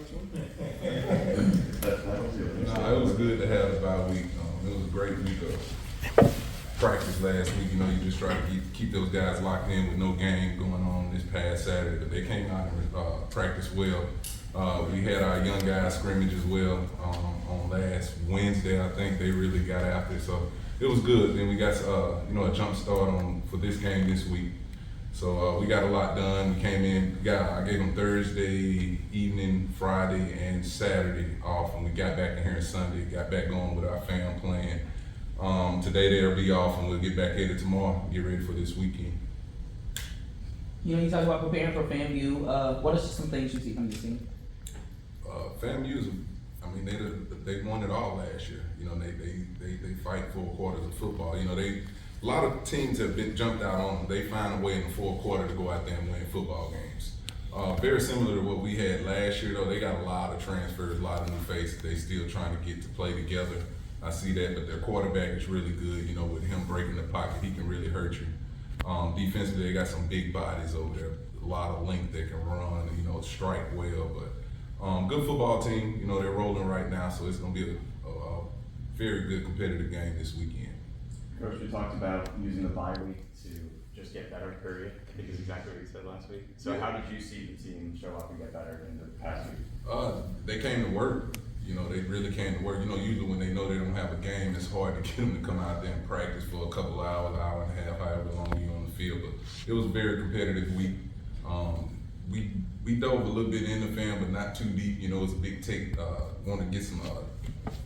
It was good to have a bye week. It was a great week of practice last week. You just try to keep those guys locked in with no game going on this past Saturday. But they came out and practiced well. We had our young guys scrimmage as well on last Wednesday. I think they really got after it. So it was good. Then we got a jump start for this game this week. So we got a lot done. We came in, I gave them Thursday evening, Friday, and Saturday off, and we got back in here on Sunday, got back going with our fam playing. Today they'll be off, and we'll get back at it tomorrow, get ready for this weekend. You talk about preparing for FAMU. What are some things you see from this team? FAMU they won it all last year. They fight 4 quarters of football. A lot of teams have been jumped out on them. They find a way in the 4th quarter to go out there and win football games. Very similar to what we had last year, though. They got a lot of transfers, a lot of new faces. They still trying to get to play together. I see that, but their quarterback is really good. With him breaking the pocket, he can really hurt you. Defensively, they got some big bodies over there. A lot of length they can run, strike well. But good football team. They're rolling right now, so it's going to be a very good competitive game this weekend. Coach, you talked about using the bye week to just get better, period. I think is exactly what you said last week. So yeah. How did you see the team show up and get better in the past week? They came to work. They really came to work. Usually when they know they don't have a game, it's hard to get them to come out there and practice for a couple of hours, hour and a half, however long you're on the field. But it was a very competitive week. We dove a little bit in the fan, but not too deep. It's a big take. Want to get some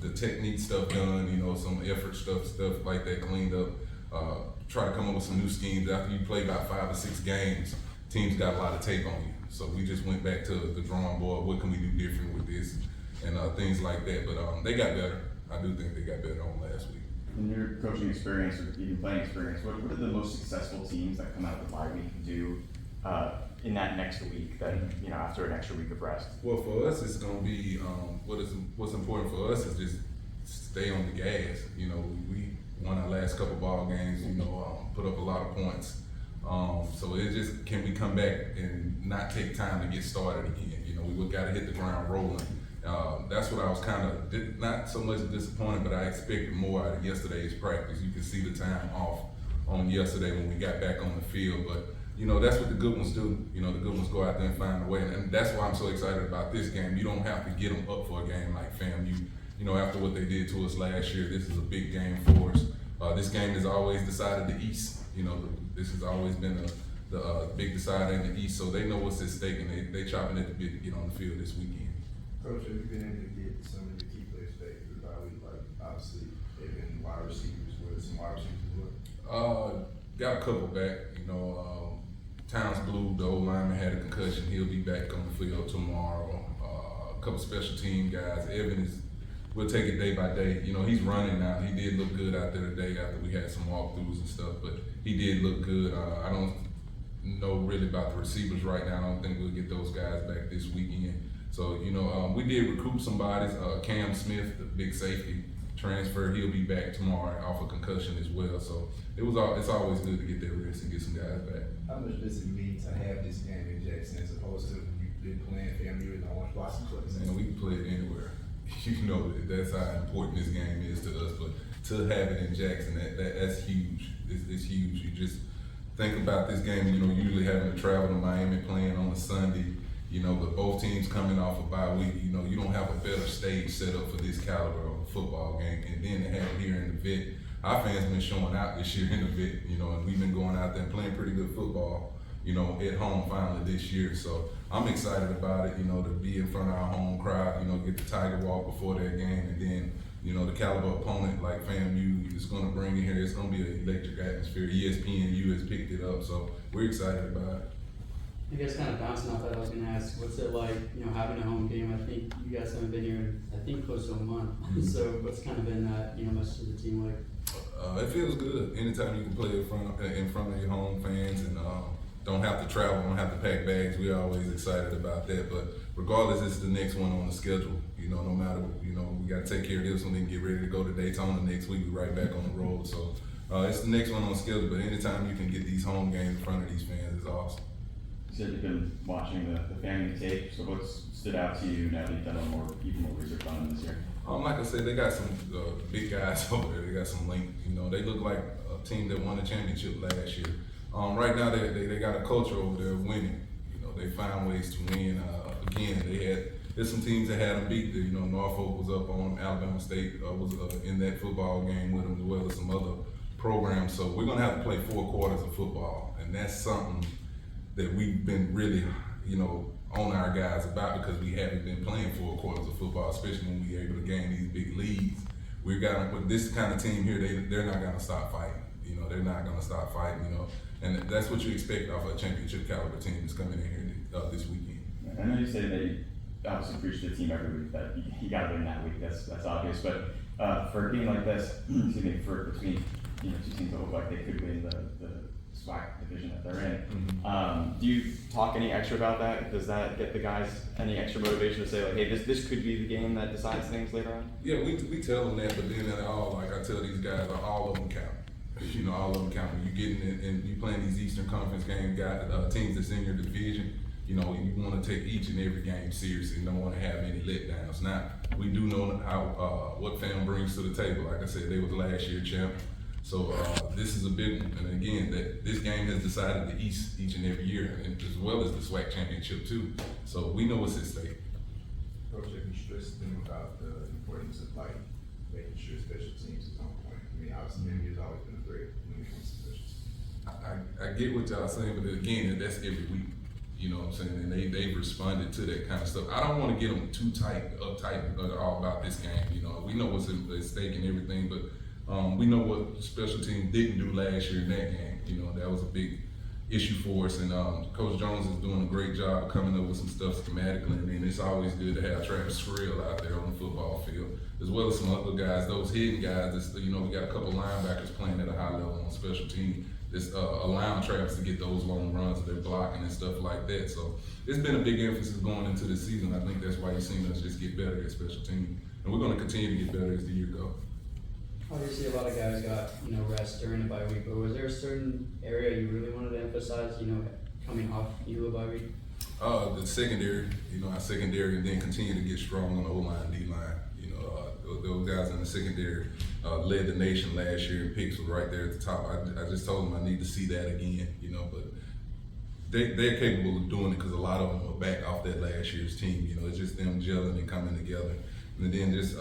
the technique stuff done. Some effort stuff like that cleaned up. Try to come up with some new schemes. After you play about 5 or 6 games, teams got a lot of tape on you. So we just went back to the drawing board. What can we do different with this? And things like that. But they got better. I do think they got better on last week. In your coaching experience or even playing experience, what are the most successful teams that come out of the bye week do in that next week, that after an extra week of rest? Well, for us, it's going to be what's important for us is just stay on the gas. We won our last couple ball games. Put up a lot of points. So it's just, can we come back and not take time to get started again? We got to hit the ground rolling. That's what I was kind of not so much disappointed, but I expected more out of yesterday's practice. You can see the time off on yesterday when we got back on the field, but that's what the good ones do. The good ones go out there and find a way, and that's why I'm so excited about this game. You don't have to get them up for a game like FAMU. After what they did to us last year, this is a big game for us. This game has always decided the East. This has always been the big decider in the East, so they know what's at stake, and they chopping at the bit to get on the field this weekend. Coach, have you been able to get some of your key players back through the bye week? Like, obviously, they've been wide receivers, with some wide receivers as well? Got a couple back. Towns Blue, the old lineman, had a concussion. He'll be back on the field tomorrow. A couple special team guys. Evan we'll take it day by day. He's running now. He did look good out there today after we had some walkthroughs and stuff, but he did look good. I don't know really about the receivers right now. I don't think we'll get those guys back this weekend. So, we did recruit some bodies. Cam Smith, the big safety, transfer. He'll be back tomorrow off a concussion as well. So it's always good to get that rest and get some guys back. How much does it mean to have this game in Jackson as opposed to you've been playing FAMU in Orange Blossom place? Man, we can play it anywhere. That's how important this game is to us. But to have it in Jackson, that's huge. It's huge. You just think about this game. Usually having to travel to Miami, playing on a Sunday. But both teams coming off a bye week, you don't have a better stage set up for this caliber of a football game. And then to have it here in the vet, our fans been showing out this year in the vet, and we've been going out there and playing pretty good football, at home finally this year. So I'm excited about it, to be in front of our home crowd, get the Tiger Walk before that game, and then, the caliber opponent like FAMU is going to bring in here. It's going to be an electric atmosphere. ESPNU has picked it up, so we're excited about it. I guess kind of bouncing off that, I was going to ask, what's it like, having a home game? I think you guys haven't been here, I think, close to a month. Mm-hmm. So what's kind of been that, most of the team like? It feels good. Anytime you can play in front of your home fans and don't have to travel, don't have to pack bags, we're always excited about that. But regardless, it's the next one on the schedule. No matter, we got to take care of this one and get ready to go to Daytona next week. We're right back on the road. So it's the next one on the schedule. But anytime you can get these home games in front of these fans is awesome. You said you've been watching the family tape, so what's stood out to you now that you've done even more research on them this year? Like I said, they got some big guys over there. They got some length. You know, they look like a team that won the championship last year. Right now, they got a culture over there of winning. You know, they find ways to win. Again, there's some teams that had them beat. You know, Norfolk was up on them. Alabama State was in that football game with them, as well as some other programs. So we're gonna have to play 4 quarters of football, and that's something that we've been really, you know, on our guys about, because we haven't been playing 4 quarters of football, especially when we're able to gain these big leads. We've got, with this kind of team here, they're not gonna stop fighting. You know, they're not gonna stop fighting. You know, and that's what you expect of a championship caliber team that's coming in here this weekend. I know you say that you obviously preach to the team every week that you got to win that week. That's obvious. But for a game like this, excuse me, for between 2 teams that look like they could win the SWAC division that they're in, do you talk any extra about that? Does that get the guys any extra motivation to say like, hey, this could be the game that decides things later on? Yeah, we tell them that, but then like I tell these guys, all of them count. You know, all of them count. When you getting in and you playing these Eastern Conference games, teams that's in your division, you know, you want to take each and every game seriously. You don't want to have any letdowns. Now, we do know how what FAMU brings to the table. Like I said, they was last year champ. So this is a big one. And again, that this game has decided the East each and every year, and as well as the SWAC championship too. So we know what's at stake. Coach, have you stressed them about the importance of like making sure special teams is on point? I mean, obviously, maybe has always been a threat when it comes to special teams. I get what y'all saying, but again, that's every week. You know what I'm saying? And they've responded to that kind of stuff. I don't want to get them too uptight all about this game. You know, we know what's at stake and everything, but we know what special team didn't do last year in that game. You know, that was a big issue for us, and Coach Jones is doing a great job of coming up with some stuff schematically. I mean, it's always good to have Travis Friel out there on the football field, as well as some other guys, those hidden guys. You know, we got a couple linebackers playing at a high level on special team. It's allowing Travis to get those long runs that they're blocking and stuff like that. So it's been a big emphasis going into this season. I think that's why you've seen us just get better at special team, and we're going to continue to get better as the year goes. Obviously, a lot of guys got, rest during the bye week, but was there a certain area you really wanted to emphasize, coming off a bye week? The secondary, our secondary, and then continue to get strong on the O-line, D-line. Those guys in the secondary led the nation last year, and picks was right there at the top. I just told them I need to see that again, but they're capable of doing it because a lot of them were back off that last year's team. It's just them gelling and coming together. And then just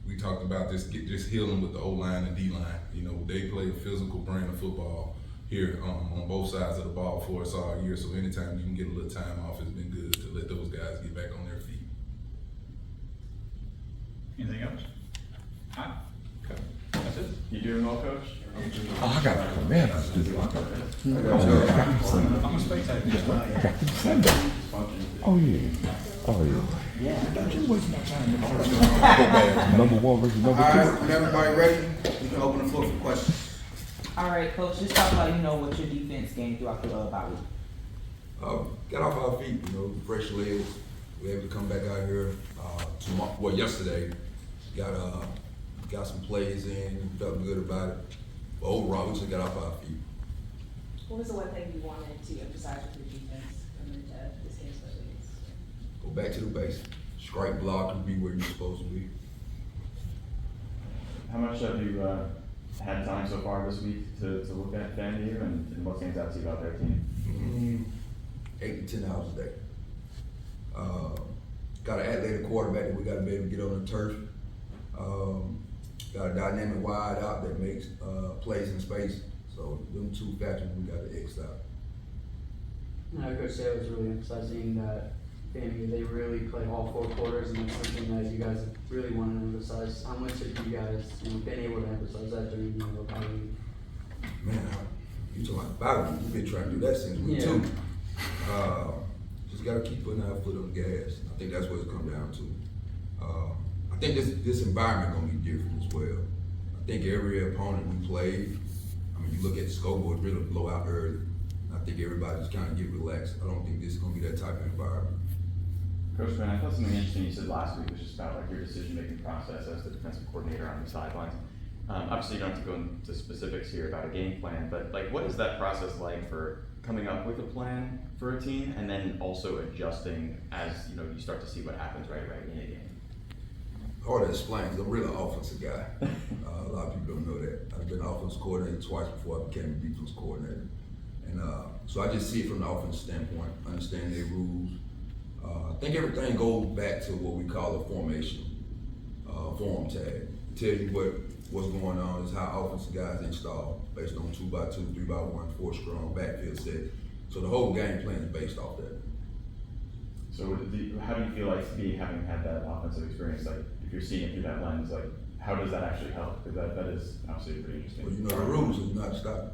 we talked about just healing with the O-line and D-line. They play a physical brand of football here on both sides of the ball for us all year. So anytime you can get a little time off, it's been good to let those guys get back on their feet. Anything else? Huh? Okay. That's it? You doing well, Coach? Oh, I got it. Man, I just did I'm a spectator. Oh, yeah. Oh, yeah. Don't you waste my time. Number 1 versus number 2. All right, when everybody ready, we can open the floor for questions. All right, Coach, just talk about, what your defense game throughout the bye week. Got off our feet, fresh legs. We were able to come back out here yesterday. Got some plays in, felt good about it. But overall, we just got off our feet. What was the one thing you wanted to emphasize with your defense coming into this game, especially? Go back to the basics. Strike block and be where you're supposed to be. How much have you had time so far this week to look at FAMU and what stands out to you about their team? 8 to 10 hours a day. Got an athletic quarterback that we got to be able to get on the turf. Got a dynamic wide out that makes plays in space. So them 2 factors we got to X out. Coach Sale was really emphasizing that FAMU, they really play all 4 quarters, and that's something that you guys really want to emphasize. How much have you guys been able to emphasize that during the bye week? Man, you talking about bye week? We've been trying to do that since week 2. Just got to keep putting our foot on the gas. I think that's what it's come down to. I think this environment gonna be different as well. I think every opponent we played, you look at the scoreboard, really blow out early. I think everybody just kind of get relaxed. I don't think this is gonna be that type of environment. Coach Quinn, I thought something interesting you said last week was just about your decision-making process as the defensive coordinator on the sidelines. Obviously, you don't have to go into specifics here about a game plan, but what is that process like for coming up with a plan for a team and then also adjusting as, you know, you start to see what happens right in a game? Hard to explain, because I'm really an offensive guy. A lot of people don't know that. I've been an offensive coordinator twice before I became a defense coordinator. And so I just see it from the offensive standpoint, understand their rules. I think everything goes back to what we call a formation, form tag. It tells you what's going on, is how offensive guys install based on 2x2, 3x1, 4 strong backfield set. So the whole game plan is based off that. So how do you feel like having had that offensive experience, like if you're seeing it through that lens, like how does that actually help? Because that is obviously pretty interesting. Well, you know, the rules is not stopping.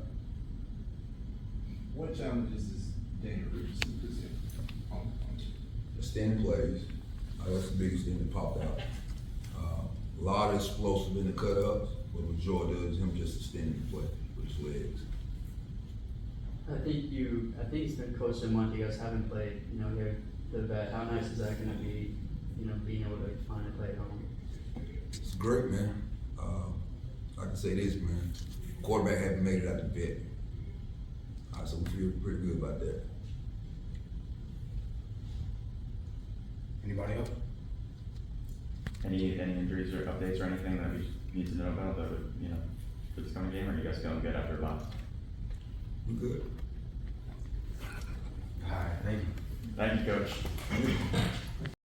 What challenges is Daniel Richardson presenting on Extended plays, that's the biggest thing that popped out. A lot of explosive in the cut-ups, but the majority of it is him just extending the play with his legs. I think it's been coached a month, you guys haven't played, you know, here, the vet. How nice is that gonna be, you know, being able to finally play at home? It's great, man. I can say this, man. Quarterback haven't made it out the vet. So we feel pretty good about that. Anybody else? Any injuries or updates or anything that we need to know about that would, you know, for this coming game, or are you guys feeling good after a lot? We good. All right, thank you. Thank you, Coach.